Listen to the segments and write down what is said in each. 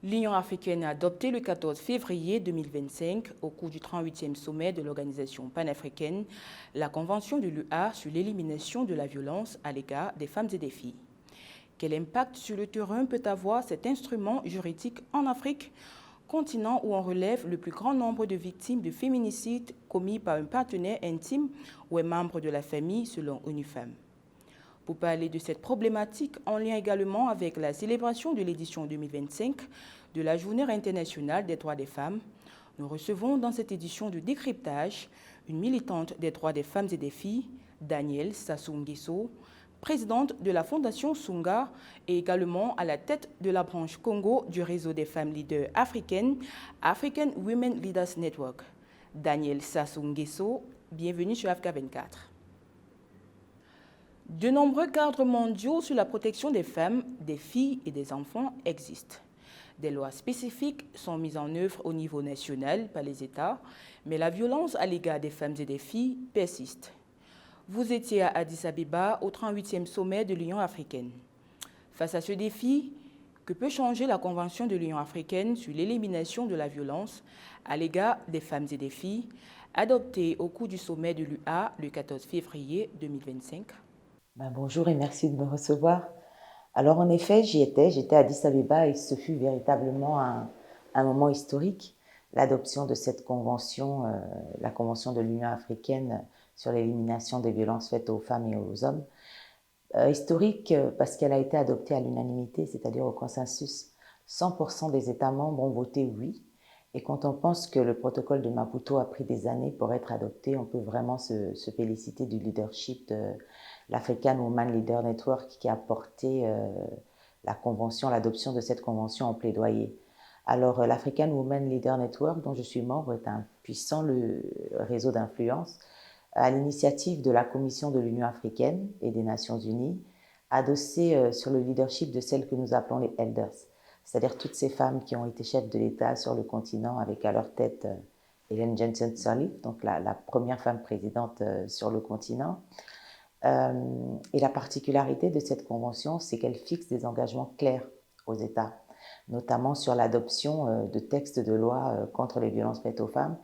L'Union africaine a adopté le 14 février 2025, au cours du 38e sommet de l'Organisation panafricaine, la Convention de l'UA sur l'élimination de la violence à l'égard des femmes et des filles. Quel impact sur le terrain peut avoir cet instrument juridique en Afrique, continent où on relève le plus grand nombre de victimes de féminicides commis par un partenaire intime ou un membre de la famille selon ONU Femmes? Pour parler de cette problématique, en lien également avec la célébration de l'édition 2025 de la Journée internationale des droits des femmes, nous recevons dans cette édition de décryptage une militante des droits des femmes et des filles, Danielle Sassou Nguesso, présidente de la Fondation Sunga et également à la tête de la branche Congo du réseau des femmes leaders africaines, African Women Leaders Network. Danielle Sassou Nguesso, bienvenue sur Africa 24. De nombreux cadres mondiaux sur la protection des femmes, des filles et des enfants existent. Des lois spécifiques sont mises en œuvre au niveau national par les États, mais la violence à l'égard des femmes et des filles persiste. Vous étiez à Addis Abeba au 38e sommet de l'Union africaine. Face à ce défi, que peut changer la Convention de l'Union africaine sur l'élimination de la violence à l'égard des femmes et des filles, adoptée au cours du sommet de l'UA le 14 février 2025? Bonjour et merci de me recevoir. Alors en effet, j'étais à Addis Abeba et ce fut véritablement un moment historique, l'adoption de cette convention, la convention de l'Union africaine sur l'élimination des violences faites aux femmes et aux hommes. Historique parce qu'elle a été adoptée à l'unanimité, c'est-à-dire au consensus. 100% des États membres ont voté oui. Et quand on pense que le protocole de Maputo a pris des années pour être adopté, on peut vraiment se féliciter du leadership de l'African Women Leaders Network qui a porté l'adoption de cette convention en plaidoyer. Alors, l'African Women Leaders Network, dont je suis membre, est un puissant réseau d'influence à l'initiative de la Commission de l'Union africaine et des Nations unies, adossée sur le leadership de celles que nous appelons les elders, c'est-à-dire toutes ces femmes qui ont été chefs de l'État sur le continent, avec à leur tête Ellen Johnson Sirleaf, donc la première femme présidente sur le continent. Et la particularité de cette convention, c'est qu'elle fixe des engagements clairs aux États, notamment sur l'adoption de textes de loi contre les violences faites aux femmes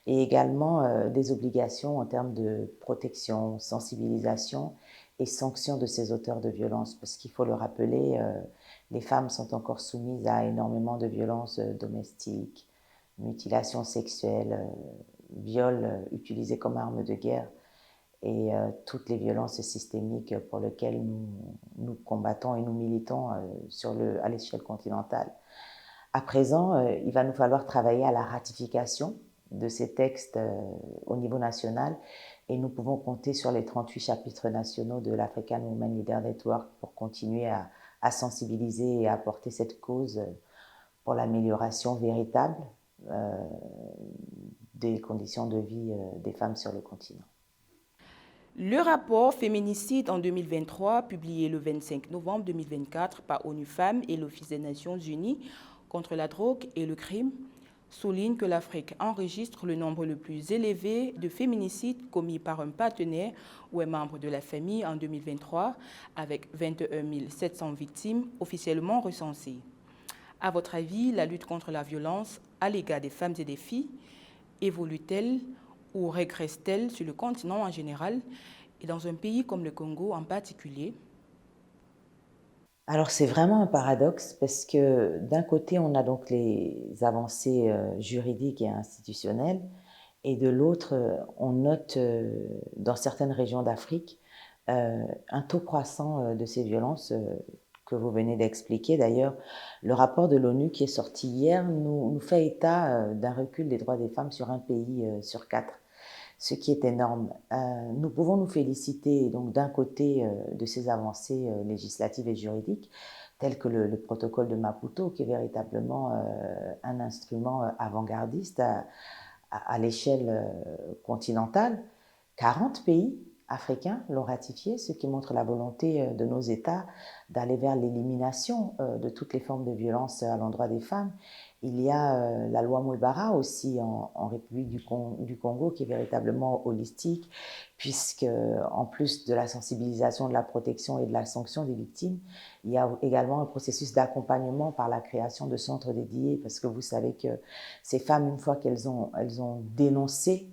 et également des obligations en termes de protection, sensibilisation et sanction de ces auteurs de violences. Parce qu'il faut le rappeler, les femmes sont encore soumises à énormément de violences domestiques, mutilations sexuelles, viols utilisés comme arme de guerre et toutes les violences systémiques pour lesquelles nous combattons et nous militons à l'échelle continentale. À présent, il va nous falloir travailler à la ratification de ces textes au niveau national et nous pouvons compter sur les 38 chapitres nationaux de l'African Women Leaders Network pour continuer à sensibiliser et à porter cette cause pour l'amélioration véritable des conditions de vie des femmes sur le continent. Le rapport Féminicide en 2023, publié le 25 novembre 2024 par ONU Femmes et l'Office des Nations Unies contre la drogue et le crime, souligne que l'Afrique enregistre le nombre le plus élevé de féminicides commis par un partenaire ou un membre de la famille en 2023, avec 21 700 victimes officiellement recensées. À votre avis, la lutte contre la violence à l'égard des femmes et des filles évolue-t-elle ou régresse-t-elle sur le continent en général et dans un pays comme le Congo en particulier? Alors c'est vraiment un paradoxe parce que d'un côté on a donc les avancées juridiques et institutionnelles et de l'autre on note dans certaines régions d'Afrique un taux croissant de ces violences que vous venez d'expliquer. D'ailleurs, le rapport de l'ONU qui est sorti hier nous fait état d'un recul des droits des femmes sur un pays sur 4, ce qui est énorme. Nous pouvons nous féliciter donc d'un côté de ces avancées législatives et juridiques, telles que le protocole de Maputo, qui est véritablement un instrument avant-gardiste à l'échelle continentale. 40 pays africains l'ont ratifié, ce qui montre la volonté de nos États d'aller vers l'élimination de toutes les formes de violence à l'endroit des femmes. Il y a la loi Mulbara aussi en République du Congo qui est véritablement holistique, puisque en plus de la sensibilisation, de la protection et de la sanction des victimes, il y a également un processus d'accompagnement par la création de centres dédiés, parce que vous savez que ces femmes, une fois qu'elles ont dénoncé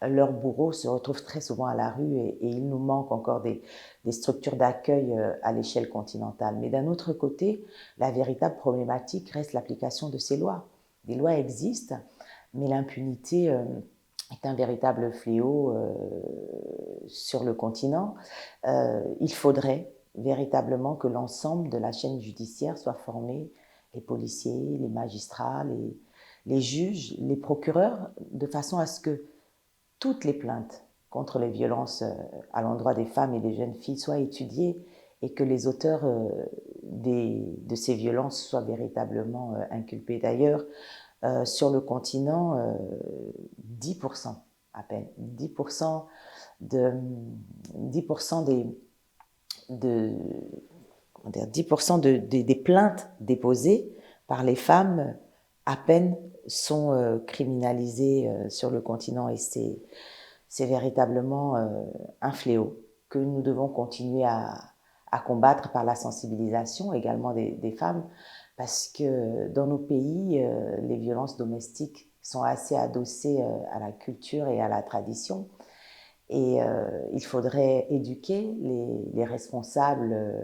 leurs bourreaux, se retrouvent très souvent à la rue et il nous manque encore des structures d'accueil à l'échelle continentale. Mais d'un autre côté, la véritable problématique reste l'application de ces lois. Des lois existent, mais l'impunité est un véritable fléau sur le continent. Il faudrait véritablement que l'ensemble de la chaîne judiciaire soit formé, les policiers, les magistrats, les juges, les procureurs, de façon à ce que toutes les plaintes contre les violences à l'endroit des femmes et des jeunes filles soient étudiées et que les auteurs de ces violences soient véritablement inculpés. D'ailleurs, sur le continent, 10% à peine, 10% de, 10% des plaintes déposées par les femmes à peine sont criminalisées sur le continent et c'est véritablement un fléau que nous devons continuer à combattre par la sensibilisation également des femmes parce que dans nos pays, les violences domestiques sont assez adossées à la culture et à la tradition. Et il faudrait éduquer les responsables,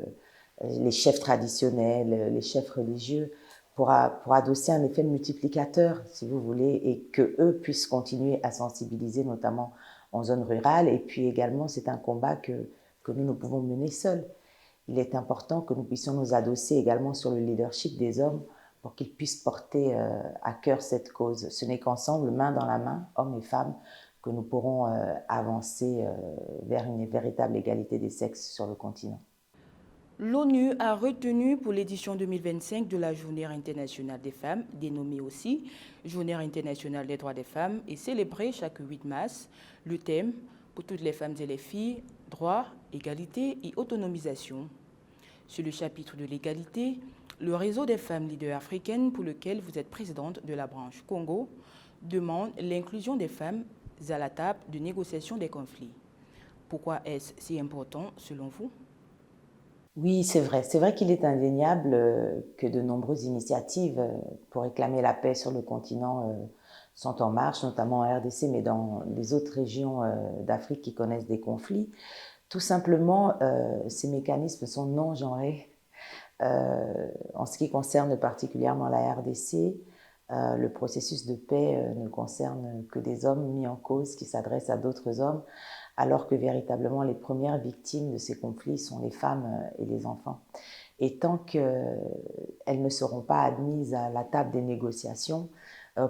les chefs traditionnels, les chefs religieux, pour adosser un effet multiplicateur, si vous voulez, et qu'eux puissent continuer à sensibiliser, notamment en zone rurale. Et puis également, c'est un combat que nous pouvons mener seuls. Il est important que nous puissions nous adosser également sur le leadership des hommes pour qu'ils puissent porter à cœur cette cause. Ce n'est qu'ensemble, main dans la main, hommes et femmes, que nous pourrons avancer vers une véritable égalité des sexes sur le continent. L'ONU a retenu pour l'édition 2025 de la Journée internationale des femmes, dénommée aussi Journée internationale des droits des femmes, et célébrée chaque 8 mars, le thème pour toutes les femmes et les filles, droit, égalité et autonomisation. Sur le chapitre de l'égalité, le réseau des femmes leaders africaines pour lequel vous êtes présidente de la branche Congo demande l'inclusion des femmes à la table de négociation des conflits. Pourquoi est-ce si important selon vous ? Oui, c'est vrai. C'est vrai qu'il est indéniable que de nombreuses initiatives pour réclamer la paix sur le continent sont en marche, notamment en RDC, mais dans les autres régions d'Afrique qui connaissent des conflits. Tout simplement, ces mécanismes sont non genrés. En ce qui concerne particulièrement la RDC, le processus de paix ne concerne que des hommes mis en cause qui s'adressent à d'autres hommes, alors que véritablement les premières victimes de ces conflits sont les femmes et les enfants. Et tant qu'elles ne seront pas admises à la table des négociations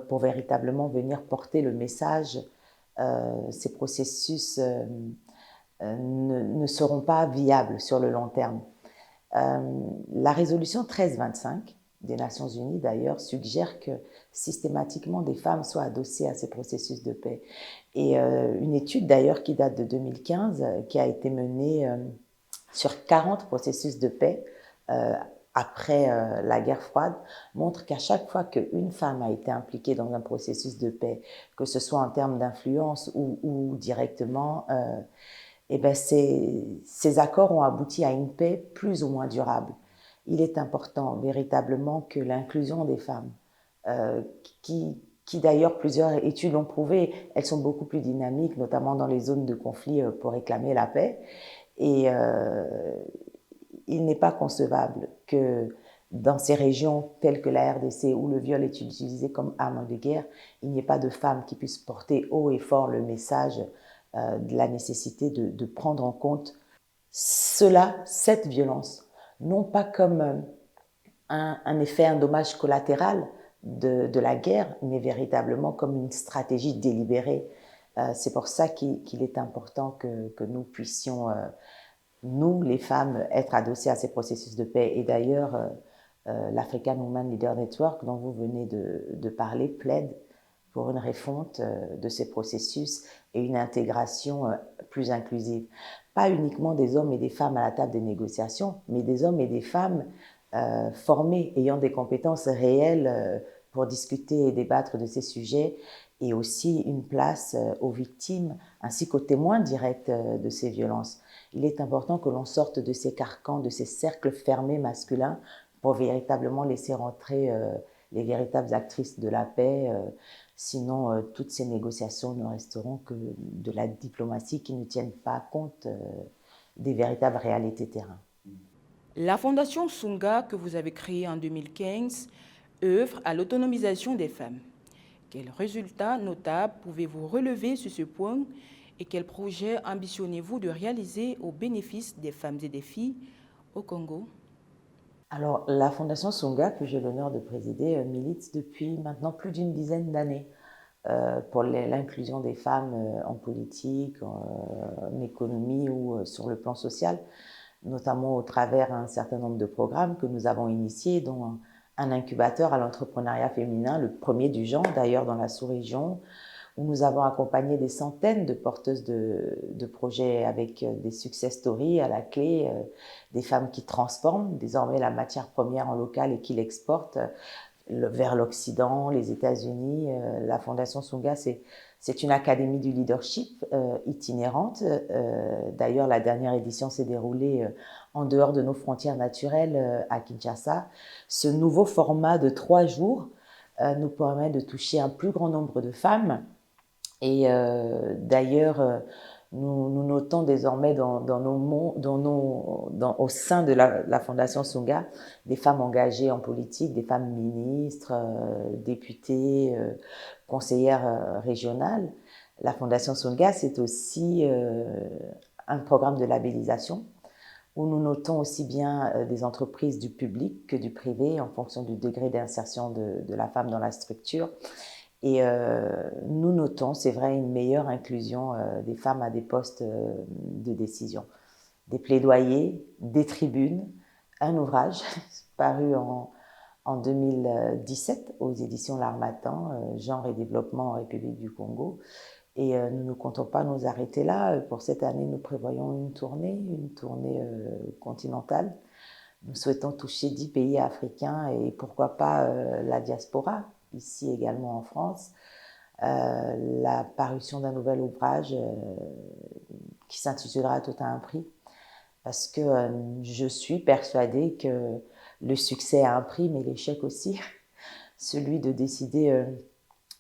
pour véritablement venir porter le message, ces processus ne seront pas viables sur le long terme. La résolution 1325 des Nations Unies, d'ailleurs, suggère que systématiquement des femmes soient adossées à ces processus de paix. Et une étude, d'ailleurs, qui date de 2015, qui a été menée sur 40 processus de paix après la guerre froide, montre qu'à chaque fois qu'une femme a été impliquée dans un processus de paix, que ce soit en termes d'influence ou directement, eh ben ces accords ont abouti à une paix plus ou moins durable. Il est important véritablement que l'inclusion des femmes, qui d'ailleurs plusieurs études l'ont prouvé, elles sont beaucoup plus dynamiques, notamment dans les zones de conflit pour réclamer la paix. Et il n'est pas concevable que dans ces régions telles que la RDC où le viol est utilisé comme arme de guerre, il n'y ait pas de femmes qui puissent porter haut et fort le message de la nécessité de prendre en compte cette violence, non pas comme un effet, un dommage collatéral de la guerre, mais véritablement comme une stratégie délibérée. C'est pour ça qu'il est important que nous puissions, nous les femmes, être adossées à ces processus de paix. Et d'ailleurs, l'African Women Leader Network, dont vous venez de parler, plaide pour une refonte de ces processus et une intégration plus inclusive. Pas uniquement des hommes et des femmes à la table des négociations, mais des hommes et des femmes formés, ayant des compétences réelles pour discuter et débattre de ces sujets, et aussi une place aux victimes ainsi qu'aux témoins directs de ces violences. Il est important que l'on sorte de ces carcans, de ces cercles fermés masculins pour véritablement laisser rentrer les véritables actrices de la paix. Sinon, toutes ces négociations ne resteront que de la diplomatie qui ne tienne pas compte des véritables réalités terrain. La Fondation Sunga, que vous avez créée en 2015, œuvre à l'autonomisation des femmes. Quels résultats notables pouvez-vous relever sur ce point et quels projets ambitionnez-vous de réaliser au bénéfice des femmes et des filles au Congo? Alors, la Fondation Sunga, que j'ai l'honneur de présider, milite depuis maintenant plus d'une dizaine d'années pour l'inclusion des femmes en politique, en économie ou sur le plan social, notamment au travers d'un certain nombre de programmes que nous avons initiés, dont un incubateur à l'entrepreneuriat féminin, le premier du genre d'ailleurs dans la sous-région, où nous avons accompagné des centaines de porteuses de projets avec des success stories à la clé, des femmes qui transforment désormais la matière première en local et qui l'exportent vers l'Occident, les États-Unis. La Fondation Sunga, c'est une académie du leadership itinérante. D'ailleurs, la dernière édition s'est déroulée en dehors de nos frontières naturelles à Kinshasa. Ce nouveau format de 3 jours nous permet de toucher un plus grand nombre de femmes. Et d'ailleurs, nous notons désormais au sein de la Fondation Sunga des femmes engagées en politique, des femmes ministres, députées, conseillères régionales. La Fondation Sunga, c'est aussi un programme de labellisation où nous notons aussi bien des entreprises du public que du privé en fonction du degré d'insertion de la femme dans la structure. Et nous notons, c'est vrai, une meilleure inclusion des femmes à des postes de décision. Des plaidoyers, des tribunes, un ouvrage paru en 2017 aux éditions L'Harmattan, Genre et développement en République du Congo. Et nous ne comptons pas nous arrêter là. Pour cette année, nous prévoyons une tournée continentale. Nous souhaitons toucher 10 pays africains et pourquoi pas la diaspora, ici également en France. La parution d'un nouvel ouvrage qui s'intitulera Tout à un prix, parce que je suis persuadée que le succès a un prix, mais l'échec aussi, celui de décider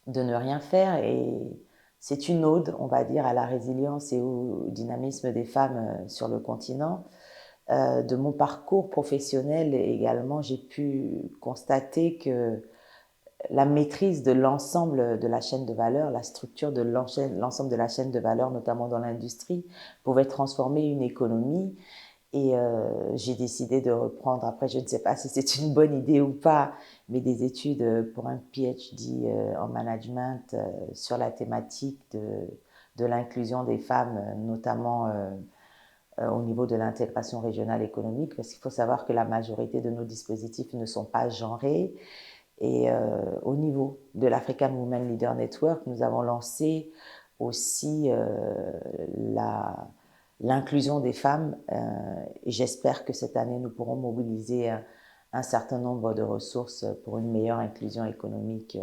de ne rien faire. Et c'est une ode, on va dire, à la résilience et au dynamisme des femmes sur le continent. De mon parcours professionnel également, j'ai pu constater que la maîtrise de l'ensemble de la chaîne de valeur, la structure de l'ensemble de la chaîne de valeur, notamment dans l'industrie, pouvait transformer une économie. Et j'ai décidé de reprendre, après je ne sais pas si c'est une bonne idée ou pas, mais des études pour un PhD en management sur la thématique de l'inclusion des femmes, notamment au niveau de l'intégration régionale économique, parce qu'il faut savoir que la majorité de nos dispositifs ne sont pas genrés. Et au niveau de l'African Women Leader Network, nous avons lancé aussi l'inclusion des femmes et j'espère que cette année, nous pourrons mobiliser un certain nombre de ressources pour une meilleure inclusion économique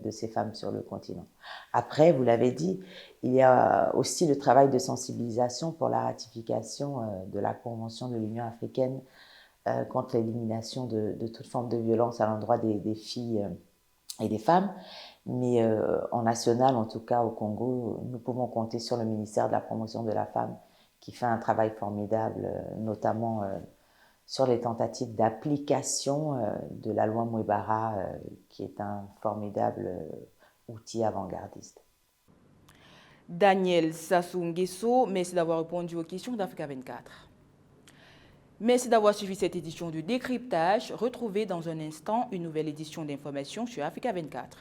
de ces femmes sur le continent. Après, vous l'avez dit, il y a aussi le travail de sensibilisation pour la ratification de la Convention de l'Union africaine contre l'élimination de toute forme de violence à l'endroit des filles et des femmes. Mais en national, en tout cas au Congo, nous pouvons compter sur le ministère de la Promotion de la Femme qui fait un travail formidable, notamment sur les tentatives d'application de la loi Mouebara, qui est un formidable outil avant-gardiste. Daniel Sassou Nguesso, merci d'avoir répondu aux questions d'Africa 24. Merci d'avoir suivi cette édition de décryptage. Retrouvez dans un instant une nouvelle édition d'information sur Africa 24.